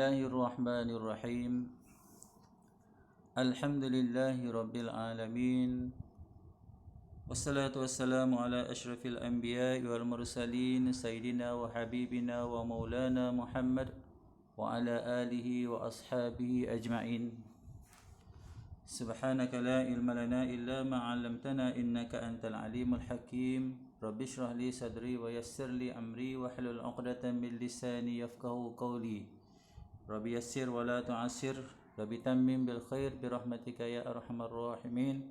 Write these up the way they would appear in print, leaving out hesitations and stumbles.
Bismillahirrahmanirrahim. Alhamdulillahi rabbil alamin. Wassalatu wassalamu ala asyrafil anbiya'i wal mursalin sayyidina wa habibina wa maulana Muhammad wa ala alihi wa ashabihi ajma'in. Subhanaka la ilma lana illa ma 'allamtana innaka antal alimul hakim. Rabbi shrah li sadri wa yassir li amri wa hlul 'uqdatam min lisani yafqahu qawli. Rabbi yassir wa la tu'assir. Rabbi tammim bil khair bi rahmatika ya arhamar rahimin.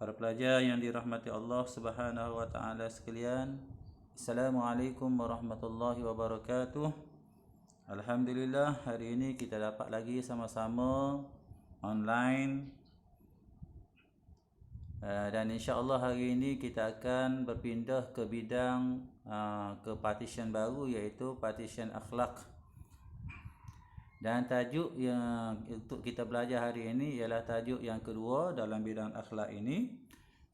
Para pelajar yang dirahmati Allah Subhanahu wa taala sekalian, Assalamualaikum warahmatullahi wabarakatuh. Alhamdulillah, hari ini kita dapat lagi sama-sama online. Dan insya-Allah hari ini kita akan berpindah ke bidang ke partition baru, iaitu partition akhlak. Dan tajuk yang untuk kita belajar hari ini ialah tajuk yang kedua dalam bidang akhlak ini,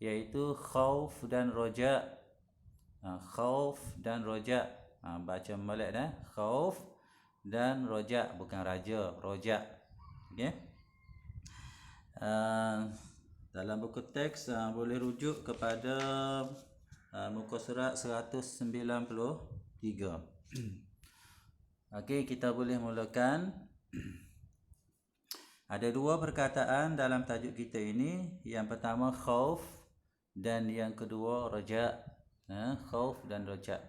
iaitu khauf dan roja. Khauf dan roja. Baca molek dah. Khauf dan roja, bukan raja, roja. Okey. Dalam buku teks boleh rujuk kepada muka surat 193. Okey, kita boleh mulakan. Ada dua perkataan dalam tajuk kita ini. Yang pertama khauf dan yang kedua raja. Khauf dan raja.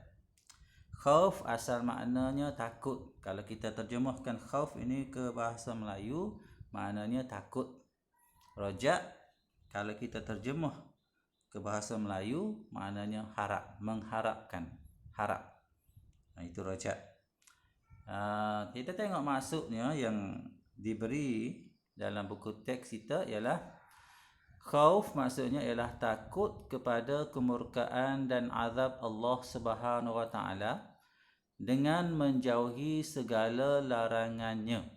Khauf asal maknanya takut. Kalau kita terjemahkan khauf ini ke bahasa Melayu, maknanya takut. Raja kalau kita terjemah ke bahasa Melayu, maknanya harap, mengharapkan, harap. Itu raja. Kita tengok maksudnya yang diberi dalam buku teks kita ialah khauf, maksudnya ialah takut kepada kemurkaan dan azab Allah Subhanahu wa taala dengan menjauhi segala larangannya.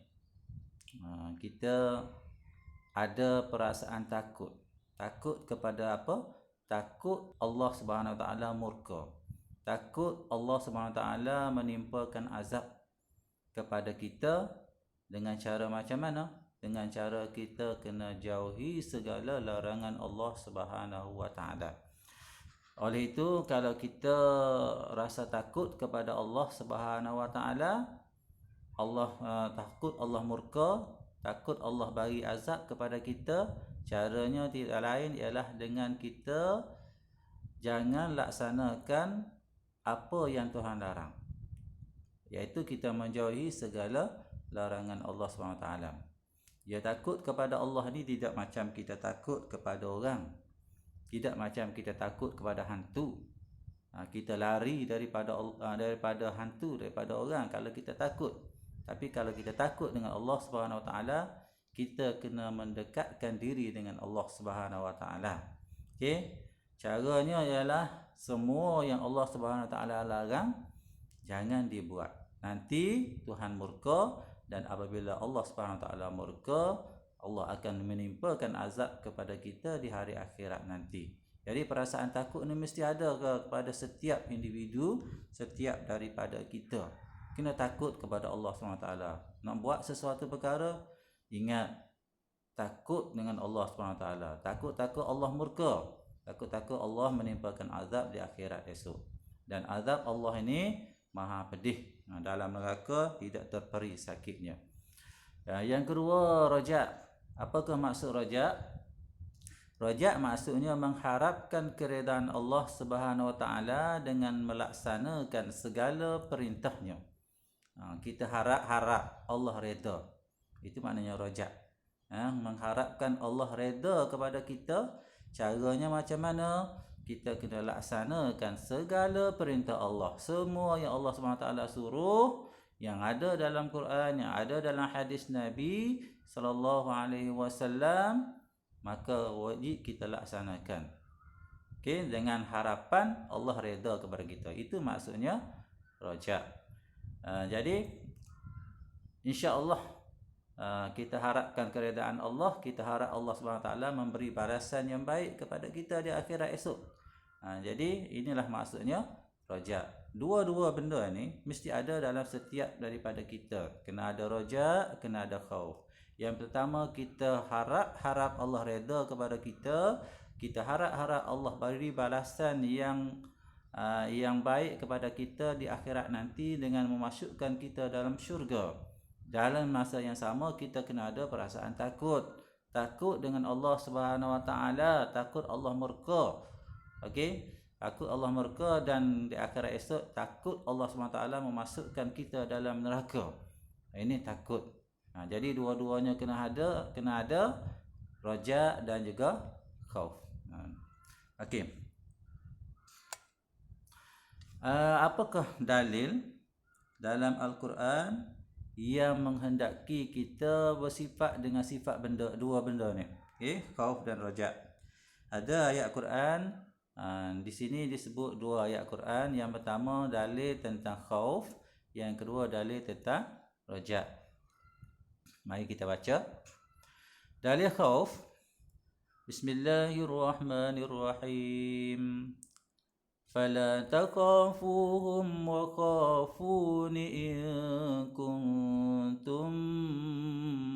Kita ada perasaan takut. Takut kepada apa? Takut Allah Subhanahu wa taala murka. Takut Allah Subhanahu wa taala menimpakan azab kepada kita dengan cara macam mana? Dengan cara kita kena jauhi segala larangan Allah Subhanahu wa taala. Oleh itu, kalau kita rasa takut kepada Allah Subhanahu wa taala, takut Allah murka, takut Allah bagi azab kepada kita, caranya tidak lain ialah dengan kita jangan laksanakan apa yang Tuhan larang, iaitu kita menjauhi segala larangan Allah SWT. Ya, takut kepada Allah ni tidak macam kita takut kepada orang. Tidak macam kita takut kepada hantu. Kita lari daripada hantu, daripada orang kalau kita takut. Tapi kalau kita takut dengan Allah SWT, kita kena mendekatkan diri dengan Allah SWT. Okey? Caranya ialah semua yang Allah SWT larang jangan dibuat. Nanti Tuhan murka, dan apabila Allah SWT murka, Allah akan menimpakan azab kepada kita di hari akhirat nanti. Jadi perasaan takut ni mesti ada kepada setiap individu, setiap daripada kita. Kena takut kepada Allah SWT. Nak buat sesuatu perkara, ingat takut dengan Allah SWT. Takut Allah murka. Takut Allah menimpakan azab di akhirat esok. Dan azab Allah ini maha pedih. Dalam neraka tidak terperi sakitnya. Yang kedua, raja. Apakah maksud raja? Raja maksudnya mengharapkan keredaan Allah Subhanahu wa taala dengan melaksanakan segala perintahnya. Kita harap Allah reda. Itu maknanya raja. Mengharapkan Allah reda kepada kita. Caranya macam mana? Kita kena laksanakan segala perintah Allah. Semua yang Allah SWT suruh, yang ada dalam Quran, yang ada dalam hadis Nabi SAW, maka wajib kita laksanakan. Okey, dengan harapan Allah reda kepada kita. Itu maksudnya raja. Jadi insya-Allah kita harapkan keredaan Allah, kita harap Allah SWT memberi balasan yang baik kepada kita di akhirat esok. Jadi inilah maksudnya raja. dua-dua benda ni mesti ada dalam setiap daripada kita. Kena ada roja, kena ada khauf. Yang pertama, kita harap Allah redha kepada kita. Kita harap Allah beri balasan yang baik kepada kita di akhirat nanti dengan memasukkan kita dalam syurga. Dalam masa yang sama, kita kena ada perasaan takut. Takut dengan Allah Subhanahu Wa Taala, takut Allah murka. Okey, takut Allah murka, dan di akhirat esok takut Allah Subhanahu Wa Taala memasukkan kita dalam neraka. Ini takut. Jadi dua-duanya kena ada raja dan juga khauf. Okey. Apakah dalil dalam Al-Quran yang menghendaki kita bersifat dengan sifat dua benda ni? Okey, khauf dan raja. Ada ayat Quran, di sini disebut dua ayat Quran. Yang pertama dalil tentang khauf, yang kedua dalil tentang raja. Mari kita baca. Dalil khauf. Bismillahirrahmanirrahim. فلا تخافوهم وخافون إن كنتم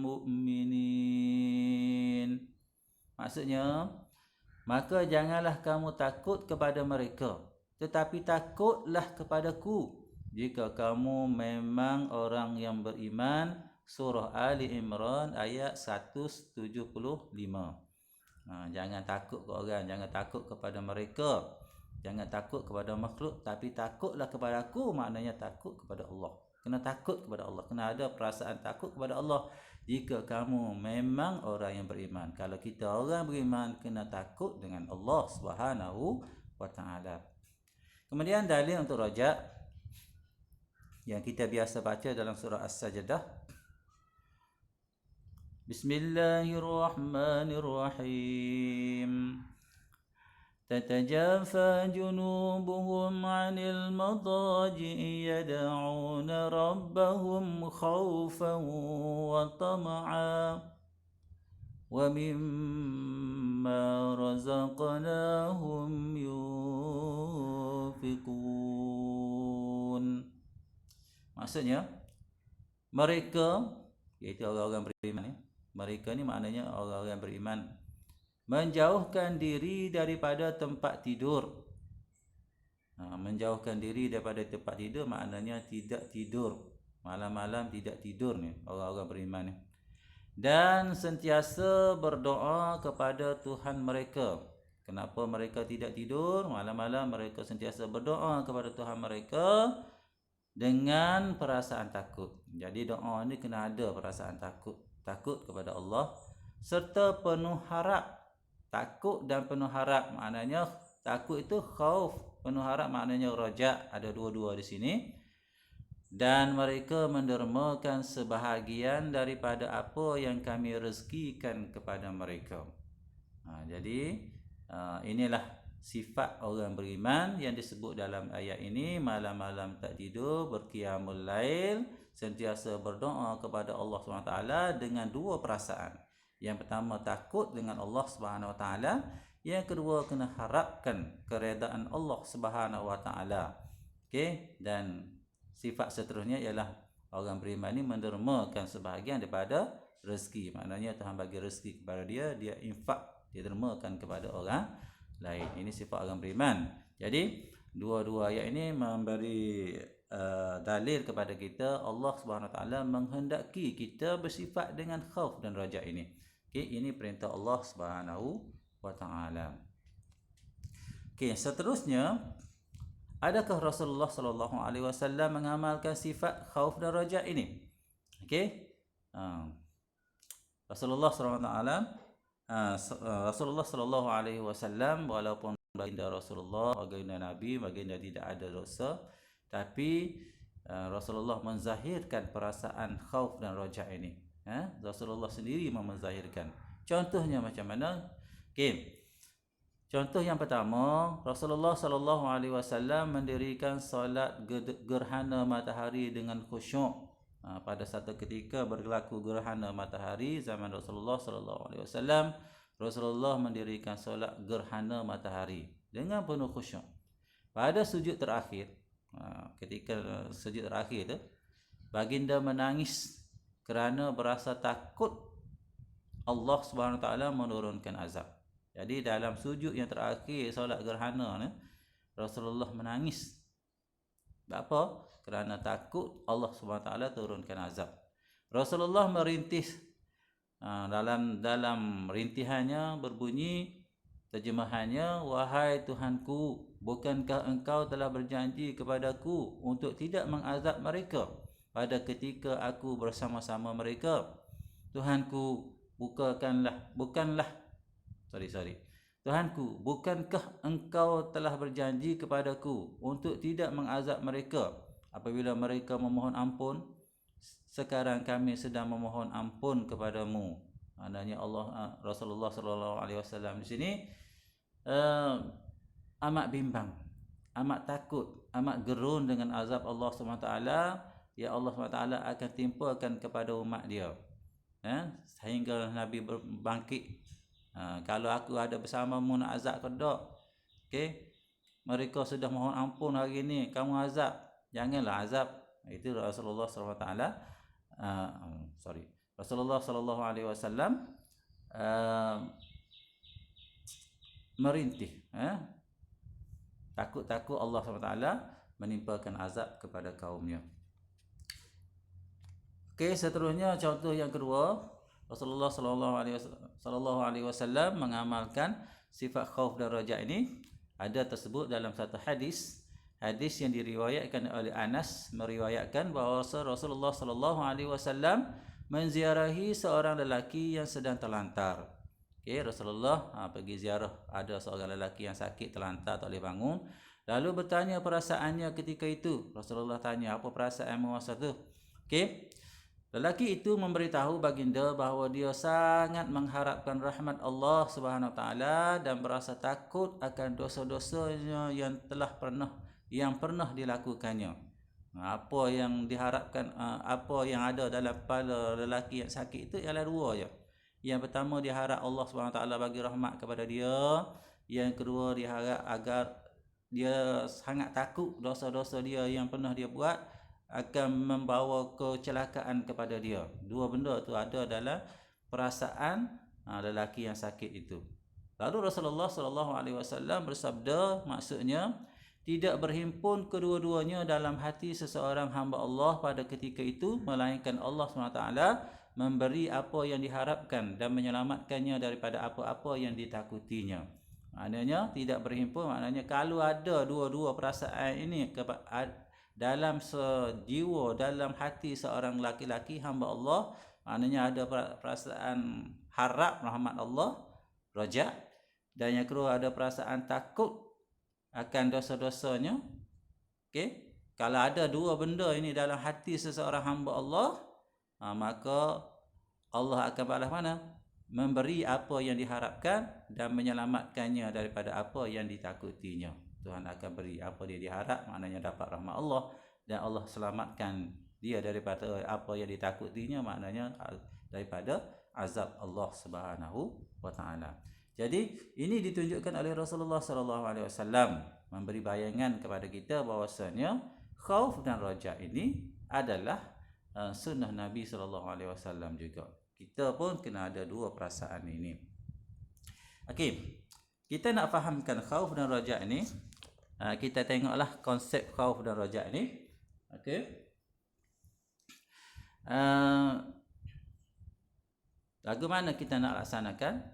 مؤمنين. Maksudnya, maka janganlah kamu takut kepada mereka, tetapi takutlah kepadaku jika kamu memang orang yang beriman. Surah Ali Imran ayat 175. Jangan takut ke orang, jangan takut kepada mereka. Jangan takut kepada makhluk, tapi takutlah kepada aku, maknanya takut kepada Allah. Kena takut kepada Allah, kena ada perasaan takut kepada Allah jika kamu memang orang yang beriman. Kalau kita orang beriman, kena takut dengan Allah Subhanahu Wa Taala. Kemudian dalil untuk raja yang kita biasa baca dalam surah As-Sajdah. Bismillahirrahmanirrahim. تتجافى جنوبهم عن المضاجع يدعون ربهم خوفا وطمعا ومما رزقناهم ينفقون. Maksudnya, mereka, iaitu orang-orang beriman, mereka ni maknanya orang-orang beriman, menjauhkan diri daripada tempat tidur. Menjauhkan diri daripada tempat tidur maknanya tidak tidur. Malam-malam tidak tidur ni orang-orang beriman ni. Dan sentiasa berdoa kepada Tuhan mereka. Kenapa mereka tidak tidur? Malam-malam mereka sentiasa berdoa kepada Tuhan mereka dengan perasaan takut. Jadi doa ni kena ada perasaan takut. Takut kepada Allah serta penuh harap. Takut dan penuh harap, maknanya takut itu khauf, penuh harap maknanya raja. Ada dua-dua di sini. Dan mereka mendermakan sebahagian daripada apa yang kami rezekikan kepada mereka. Jadi inilah sifat orang beriman yang disebut dalam ayat ini. Malam-malam tak tidur, berqiyamul lail, sentiasa berdoa kepada Allah SWT dengan dua perasaan. Yang pertama takut dengan Allah Subhanahu Wa Taala, yang kedua kena harapkan keredaan Allah Subhanahu Wa Taala. Okey, dan sifat seterusnya ialah orang beriman ni mendermakan sebahagian daripada rezeki. Maknanya Tuhan bagi rezeki kepada dia, dia infak, dia dermakan kepada orang lain. Ini sifat orang beriman. Jadi dua-dua ayat ini memberi dalil kepada kita Allah Subhanahu Wa Taala menghendaki kita bersifat dengan khauf dan raja ini. Okey, ini perintah Allah Subhanahu Wa Taala. Okey, seterusnya, adakah Rasulullah sallallahu alaihi wasallam mengamalkan sifat khauf dan raja ini? Okey. Rasulullah sallallahu alaihi wasallam walaupun baginda Rasulullah, baginda Nabi, baginda tidak ada dosa, tapi Rasulullah menzahirkan perasaan khauf dan raja ini. Rasulullah sendiri menzahirkan. Contohnya macam mana? Okey. Contoh yang pertama, Rasulullah sallallahu alaihi wasallam mendirikan solat gerhana matahari dengan khusyuk. Pada satu ketika berlaku gerhana matahari zaman Rasulullah sallallahu alaihi wasallam, Rasulullah mendirikan solat gerhana matahari dengan penuh khusyuk. Pada sujud terakhir, ketika sujud terakhir tu, baginda menangis kerana berasa takut Allah Subhanahu taala menurunkan azab. Jadi dalam sujud yang terakhir solat gerhana ni, Rasulullah menangis. Sebab apa? Kerana takut Allah Subhanahu taala turunkan azab. Rasulullah merintih, dalam rintihannya berbunyi, terjemahannya, wahai Tuhanku, bukankah engkau telah berjanji kepadaku untuk tidak mengazab mereka pada ketika aku bersama-sama mereka? Tuhanku, Tuhanku, bukankah engkau telah berjanji kepadaku untuk tidak mengazab mereka apabila mereka memohon ampun? Sekarang kami sedang memohon ampun kepadamu. Maknanya Rasulullah sallallahu alaihi wasallam di sini amat bimbang, amat takut, amat gerun dengan azab Allah SWT. Ya Allah SWT akan timpakan kepada umat dia, sehingga Nabi berbangkit. Kalau aku ada bersamamu nak azab ke tak? Mereka sudah mohon ampun hari ini, kamu azab, janganlah azab. Itu Rasulullah SAW Rasulullah sallallahu alaihi wasallam merintih, takut-takut Allah SWT menimpakan azab kepada kaumnya. Seterusnya contoh yang kedua, Rasulullah sallallahu alaihi wasallam mengamalkan sifat khauf dan raja ini. Ada tersebut dalam satu hadis yang diriwayatkan oleh Anas, meriwayatkan bahawa Rasulullah sallallahu alaihi wasallam menziarahi seorang lelaki yang sedang terlantar. Rasulullah pergi ziarah, ada seorang lelaki yang sakit, terlantar, tak boleh bangun. Lalu bertanya perasaannya ketika itu. Rasulullah tanya, apa perasaanmu masa tu? Lelaki itu memberitahu baginda bahawa dia sangat mengharapkan rahmat Allah Subhanahu Wa Taala dan berasa takut akan dosa-dosanya yang pernah dilakukannya. Apa yang diharapkan, apa yang ada dalam kepala lelaki yang sakit itu ialah dua je. Yang pertama, dia harap Allah SWT bagi rahmat kepada dia. Yang kedua, dia harap agar dia sangat takut dosa-dosa dia yang pernah dia buat akan membawa kecelakaan kepada dia. Dua benda tu ada dalam perasaan lelaki yang sakit itu. Lalu Rasulullah SAW bersabda, maksudnya tidak berhimpun kedua-duanya dalam hati seseorang hamba Allah pada ketika itu, melainkan Allah SWT memberi apa yang diharapkan dan menyelamatkannya daripada apa-apa yang ditakutinya. Maknanya tidak berhimpun, maknanya kalau ada dua-dua perasaan ini dalam sejiwa, dalam hati seorang laki-laki hamba Allah, maknanya ada perasaan harap rahmat Allah, raja, dan yang kedua ada perasaan takut akan dosa-dosanya. Kalau ada dua benda ini dalam hati seseorang hamba Allah, maka Allah akan balas mana? Memberi apa yang diharapkan dan menyelamatkannya daripada apa yang ditakutinya. Tuhan akan beri apa dia diharap, maknanya dapat rahmat Allah, dan Allah selamatkan dia daripada apa yang ditakutinya, maknanya daripada azab Allah Subhanahu Wa Taala. Jadi ini ditunjukkan oleh Rasulullah sallallahu alaihi wasallam, memberi bayangan kepada kita bahawasanya khauf dan raja ini adalah sunnah Nabi sallallahu alaihi wasallam juga. Kita pun kena ada dua perasaan ini. Kita nak fahamkan khauf dan raja ini. Kita tengoklah konsep khauf dan raja ini. Bagaimana kita nak laksanakan?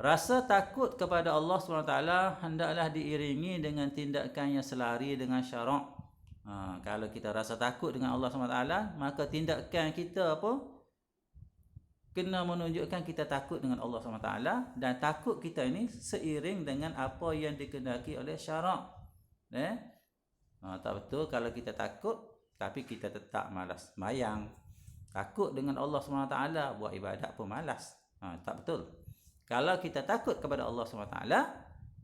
Rasa takut kepada Allah SWT hendaklah diiringi dengan tindakan yang selari dengan syarak. Kalau kita rasa takut dengan Allah SWT, maka tindakan kita kena menunjukkan kita takut dengan Allah SWT, dan takut kita ini seiring dengan apa yang dikehendaki oleh syarak. Tak betul kalau kita takut tapi kita tetap malas sembahyang. Takut dengan Allah SWT, buat ibadat pun malas. Tak betul. Kalau kita takut kepada Allah SWT,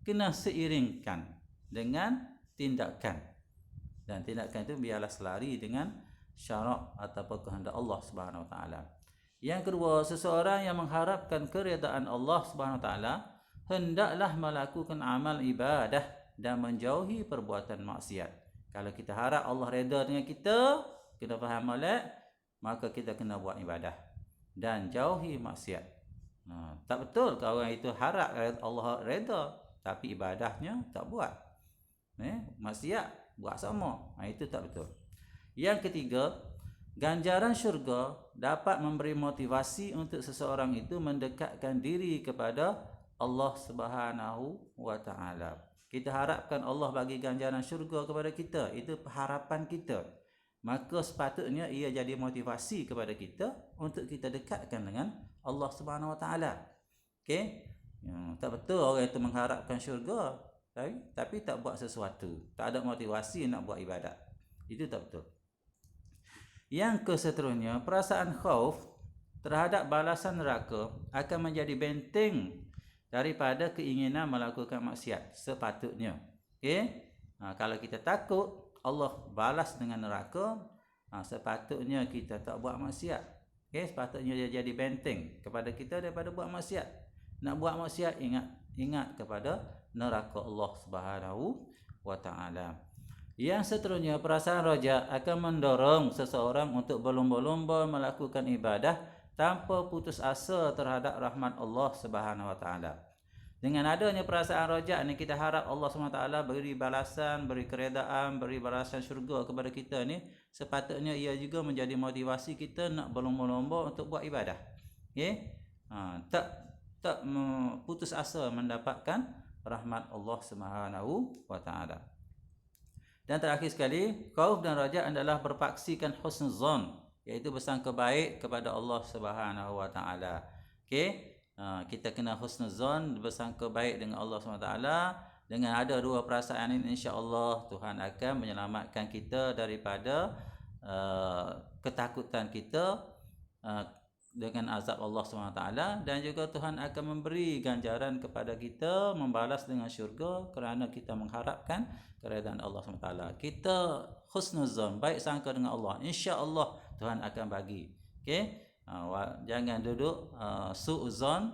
kena seiringkan dengan tindakan. Dan tindakan itu biarlah selari dengan syarak ataupun kehendak Allah SWT. Yang kedua, seseorang yang mengharapkan keredaan Allah SWT hendaklah melakukan amal ibadah dan menjauhi perbuatan maksiat. Kalau kita harap Allah redha dengan kita, kita faham molek, maka kita kena buat ibadah dan jauhi maksiat. Tak betul kalau orang itu harap Allah redha tapi ibadahnya tak buat. Maksiat buat sama. Itu tak betul. Yang ketiga, ganjaran syurga dapat memberi motivasi untuk seseorang itu mendekatkan diri kepada Allah Subhanahu wa taala. Kita harapkan Allah bagi ganjaran syurga kepada kita, itu harapan kita. Maka sepatutnya ia jadi motivasi kepada kita untuk kita dekatkan dengan Allah Subhanahu wa taala. Okey? Tak betul orang itu mengharapkan syurga tapi tak buat sesuatu, tak ada motivasi nak buat ibadat. Itu tak betul. Yang keseterusnya, perasaan khauf terhadap balasan neraka akan menjadi benteng daripada keinginan melakukan maksiat sepatutnya. Okey? Kalau kita takut Allah balas dengan neraka, sepatutnya kita tak buat maksiat. Okey, sepatutnya dia jadi benteng kepada kita daripada buat maksiat. Nak buat maksiat, ingat kepada neraka Allah Subhanahu wa taala. Yang seterusnya, perasaan raja akan mendorong seseorang untuk berlomba-lomba melakukan ibadah tanpa putus asa terhadap rahmat Allah Subhanahu wa taala. Dengan adanya perasaan raja ni, kita harap Allah SWT beri balasan, beri keredaan, beri balasan syurga kepada kita ni. Sepatutnya ia juga menjadi motivasi kita nak berlomba-lomba untuk buat ibadah. Okay? Tak putus asa mendapatkan rahmat Allah Subhanahu wa taala. Dan terakhir sekali, khauf dan raja adalah berpaksikan husnuzan, iaitu bersangka baik kepada Allah Subhanahu wa taala. Okey? Kita kena husnuzan, bersangka baik dengan Allah SWT. Dengan ada dua perasaan ini, insya-Allah Tuhan akan menyelamatkan kita daripada ketakutan kita dengan azab Allah SWT, dan juga Tuhan akan memberi ganjaran kepada kita, membalas dengan syurga kerana kita mengharapkan keredaan Allah SWT. Kita husnuzan, baik sangka dengan Allah, insya-Allah Tuhan akan bagi. Okey? Jangan duduk su'uzon,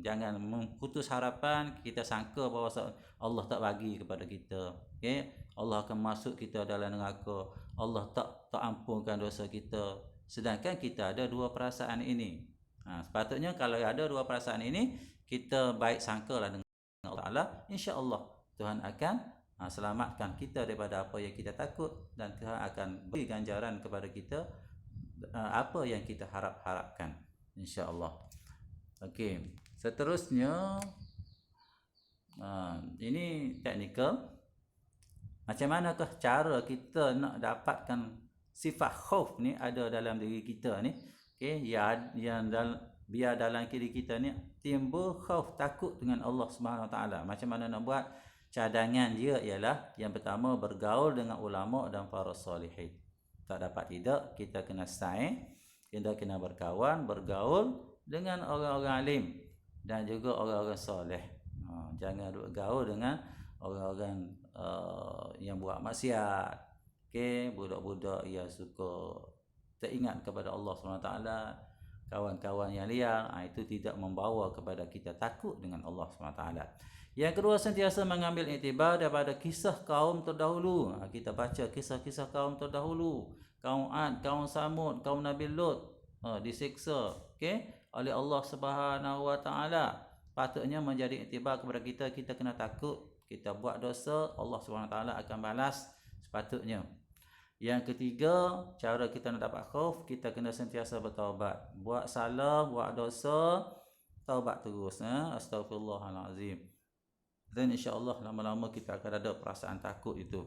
jangan memputus harapan, kita sangka bahawa Allah tak bagi kepada kita. Okay? Allah akan masuk kita dalam neraka, Allah tak ampunkan dosa kita. Sedangkan kita ada dua perasaan ini. Sepatutnya kalau ada dua perasaan ini, kita baik sangkalah dengan Allah Ta'ala, insya-Allah Tuhan akan selamatkan kita daripada apa yang kita takut, dan Tuhan akan beri ganjaran kepada kita apa yang kita harapkan, insya-Allah. Okey, seterusnya ini teknikal. Macam manakah cara kita nak dapatkan sifat khauf ni ada dalam diri kita ni? Okey, biar dalam diri kita ni timbul khauf, takut dengan Allah Subhanahu Wa Taala. Macam mana nak buat? Cadangan dia ialah yang pertama, bergaul dengan ulama dan para salihin. Tak dapat tidak, kita kena stay, kita kena berkawan, bergaul dengan orang-orang alim dan juga orang-orang soleh. Jangan bergaul dengan orang-orang yang buat maksiat. Okey, budak-budak yang suka teringat kepada Allah SWT, kawan-kawan yang liar, itu tidak membawa kepada kita takut dengan Allah SWT. Yang kedua, sentiasa mengambil iktibar daripada kisah kaum terdahulu. Kita baca kisah-kisah kaum terdahulu, kaum Ad, kaum Samud, kaum Nabi Lut, disiksa, oleh Allah Subhanahu Wa Taala. Patutnya menjadi iktibar kepada kita. Kita kena takut, kita buat dosa, Allah Subhanahu Wa Taala akan balas sepatutnya. Yang ketiga, cara kita nak dapat khauf, kita kena sentiasa bertaubat. Buat salah, buat dosa, taubat terus. Astaghfirullahalazim. Dan insya-Allah lama-lama kita akan ada perasaan takut itu.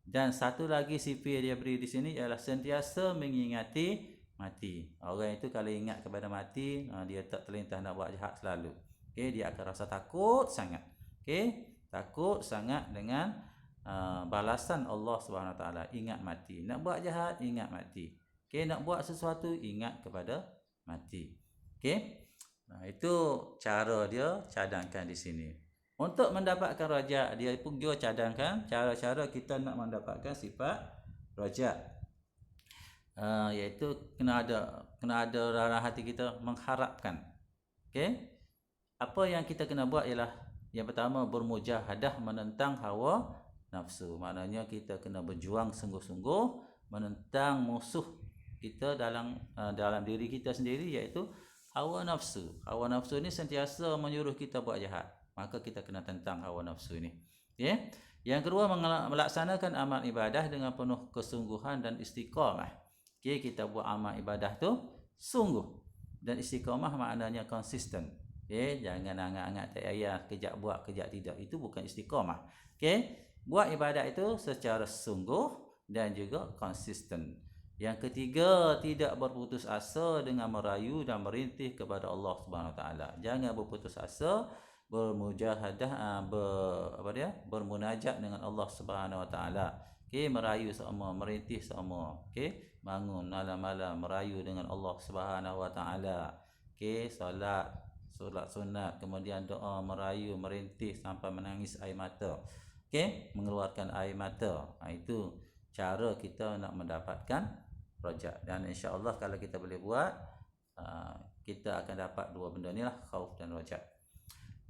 Dan satu lagi sifat dia beri di sini ialah sentiasa mengingati mati. Orang itu kalau ingat kepada mati, dia tak terlintas nak buat jahat selalu. Okey, dia akan rasa takut sangat. Okey, takut sangat dengan balasan Allah Subhanahu Taala. Ingat mati. Nak buat jahat, ingat mati. Okey, nak buat sesuatu, ingat kepada mati. Okey. Itu cara dia cadangkan di sini. Untuk mendapatkan raja, dia pun juga cadangkan cara-cara kita nak mendapatkan sifat raja. Iaitu kena ada dalam hati kita mengharapkan. Okey? Apa yang kita kena buat ialah yang pertama, bermujahadah menentang hawa nafsu. Maknanya kita kena berjuang sungguh-sungguh menentang musuh kita dalam diri kita sendiri, iaitu hawa nafsu. Hawa nafsu ni sentiasa menyuruh kita buat jahat. Maka kita kena tentang hawa nafsu ni. Okay? Yang kedua, melaksanakan amal ibadah dengan penuh kesungguhan dan istiqamah. Okay, kita buat amal ibadah tu sungguh, dan istiqamah maknanya konsisten. Okay, jangan angat-angat tak payah, kejap buat kejap tidak. Itu bukan istiqamah. Okay, buat ibadah itu secara sungguh dan juga konsisten. Yang ketiga, tidak berputus asa dengan merayu dan merintih kepada Allah Subhanahu Wa Taala. Jangan berputus asa, bermujahadah, bermunajat dengan Allah Subhanahu Wa Taala. Okey, merayu sama, merintih sama. Okey, bangun malam-malam merayu dengan Allah Subhanahu Wa Taala. Okey, solat sunat, kemudian doa, merayu, merintih sampai menangis air mata. Okey, mengeluarkan air mata. Itu cara kita nak mendapatkan rojak. Dan insya-Allah kalau kita boleh buat, kita akan dapat dua benda ni lah, khauf dan rojak.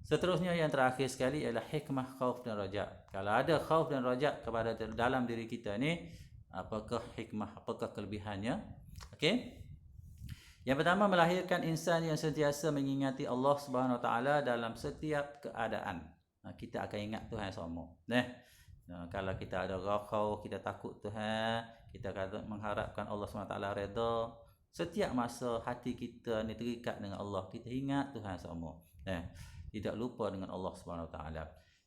Seterusnya, yang terakhir sekali ialah hikmah khauf dan rojak. Kalau ada khauf dan rojak kepada dalam diri kita ni, apakah hikmah, apakah kelebihannya? Okey. Yang pertama, melahirkan insan yang sentiasa mengingati Allah Subhanahu Wa Taala dalam setiap keadaan. Kita akan ingat Tuhan sama. Kalau kita ada khauf, kita takut Tuhan, kita kata mengharapkan Allah SWT redha, setiap masa hati kita ni terikat dengan Allah, kita ingat Tuhan sama. Tidak lupa dengan Allah SWT.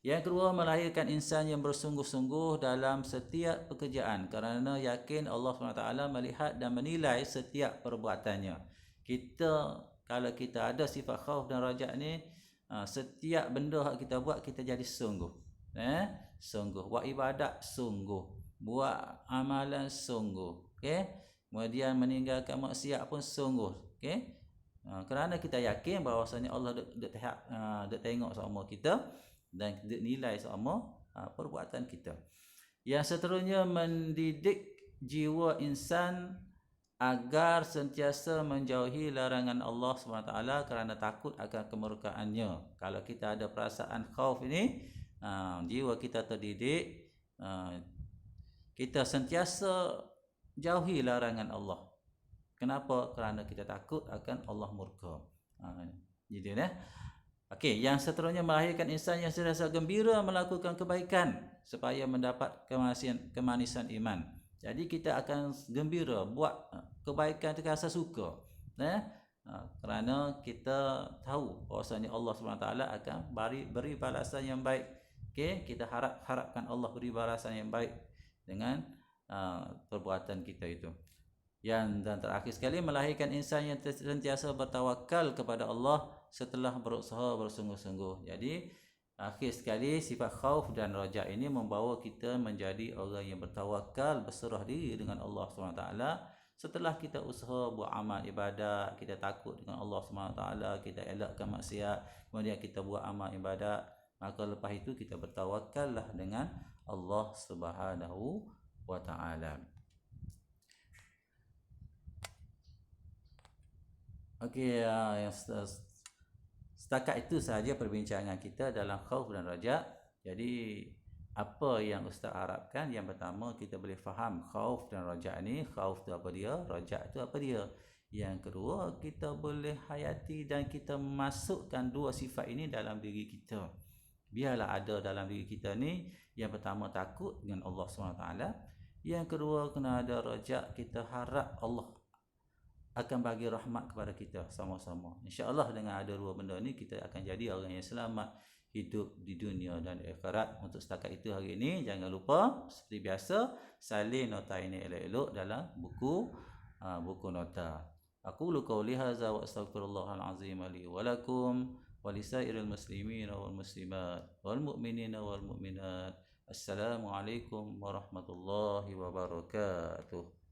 Yang kedua, melahirkan insan yang bersungguh-sungguh dalam setiap pekerjaan, kerana yakin Allah SWT melihat dan menilai setiap perbuatannya. Kalau kita ada sifat khauf dan rajak ni, setiap benda yang kita buat, kita jadi sungguh. Sungguh buat ibadat, sungguh buat amalan, sungguh. Okey, kemudian meninggalkan maksiat pun sungguh. Okey, kerana kita yakin bahawasanya Allah duk tengok sama kita dan duk nilai sama perbuatan kita. Yang seterusnya, mendidik jiwa insan agar sentiasa menjauhi larangan Allah SWT kerana takut akan kemurkaannya. Kalau kita ada perasaan khauf ini, jiwa kita terdidik, kita sentiasa jauhi larangan Allah. Kenapa? Kerana kita takut akan Allah murka. Jadi okey, yang seterusnya, melahirkan insan yang sentiasa gembira melakukan kebaikan supaya mendapat kemanisan iman. Jadi kita akan gembira buat kebaikan, kita rasa suka. Kerana kita tahu bahawasanya Allah SWT akan beri balasan yang baik. Okey, kita harapkan Allah beri balasan yang baik dengan perbuatan kita itu. Dan terakhir sekali, melahirkan insan yang sentiasa bertawakal kepada Allah setelah berusaha bersungguh-sungguh. Jadi akhir sekali, sifat khauf dan rajak ini membawa kita menjadi orang yang bertawakal, berserah diri dengan Allah SWT. Setelah kita usaha buat amal ibadat, kita takut dengan Allah SWT, kita elakkan maksiat, kemudian kita buat amal ibadat, maka lepas itu kita bertawakallah dengan Allah Subhanahu wa Ta'ala. Okey, yang setakat itu sahaja perbincangan kita dalam khauf dan rajak. Jadi apa yang Ustaz harapkan, yang pertama, kita boleh faham khauf dan rajak ni. Khauf tu apa dia, rajak tu apa dia. Yang kedua, kita boleh hayati dan kita masukkan dua sifat ini dalam diri kita. Biarlah ada dalam diri kita ni. Yang pertama, takut dengan Allah SWT. Yang kedua, kena ada rajak, kita harap Allah akan bagi rahmat kepada kita sama-sama. InsyaAllah dengan ada dua benda ni, kita akan jadi orang yang selamat hidup di dunia dan di akhirat. Untuk setakat itu hari ini, jangan lupa seperti biasa, salin nota ini elok-elok dalam buku nota. Aqulu qawli hadza wa astaghfirullahal azim li wa lakum wa lisairil muslimin wal muslimat wal mu'minina wal mu'minat. Assalamualaikum warahmatullahi wabarakatuh.